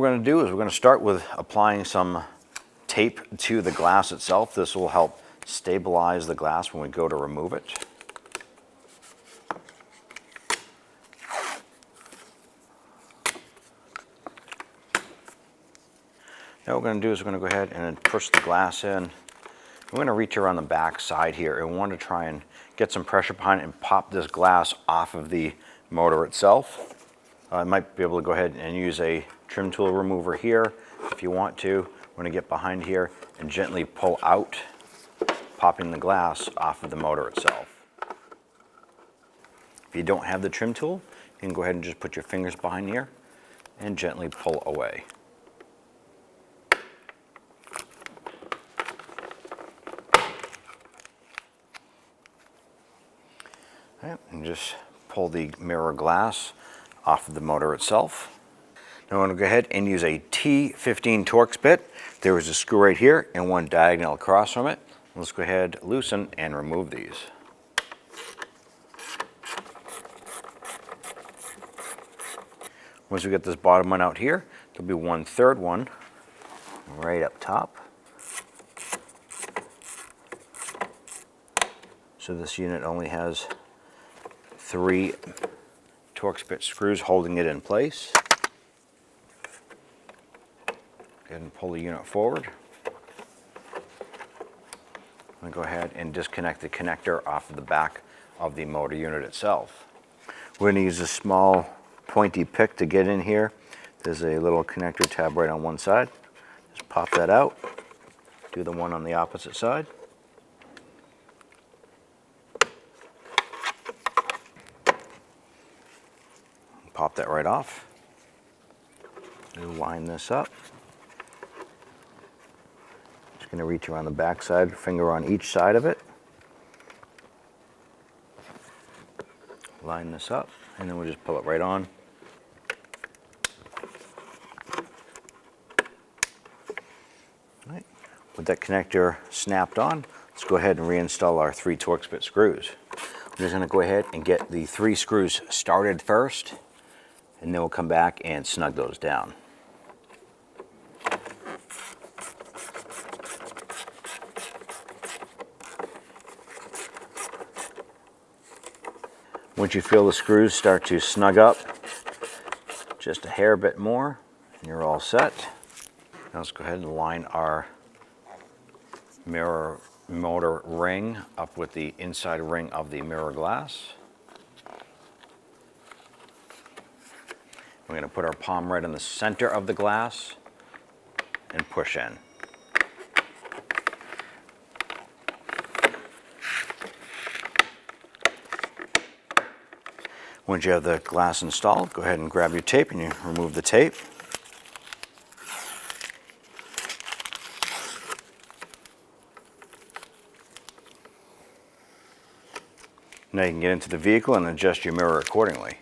we're going to do is we're going to start with applying some tape to the glass itself. This will help stabilize the glass when we go to remove it. Now what we're going to do is we're going to go ahead and push the glass in. We're going to reach around the back side here and we want to try and get some pressure behind it and pop this glass off of the motor itself. I might be able to go ahead and use a trim tool remover here if you want to. We're going to get behind here and gently pull out, popping the glass off of the motor itself. If you don't have the trim tool, you can go ahead and just put your fingers behind here and gently pull away. And just pull the mirror glass off of the motor itself. Now I'm going to go ahead and use a T15 Torx bit. There is a screw right here and one diagonal across from it. Let's go ahead, loosen, and remove these. Once we get this bottom one out here, there'll be 1/3 one right up top. So this unit only has 3 Torx bit screws holding it in place. Go ahead and pull the unit forward. I'm going to go ahead and disconnect the connector off of the back of the motor unit itself. We're going to use a small pointy pick to get in here. There's a little connector tab right on one side. Just pop that out. Do the one on the opposite side. Pop that right off. Line this up. Just going to reach around the back side, finger on each side of it. Line this up, and then we'll just pull it right on. All right. With that connector snapped on, let's go ahead and reinstall our 3 Torx bit screws. We're just going to go ahead and get the 3 screws started first, and then we'll come back and snug those down. Once you feel the screws start to snug up just a hair bit more, and you're all set. Now let's go ahead and line our mirror motor ring up with the inside ring of the mirror glass. We're going to put our palm right in the center of the glass and push in. Once you have the glass installed, go ahead and grab your tape and you remove the tape. Now you can get into the vehicle and adjust your mirror accordingly.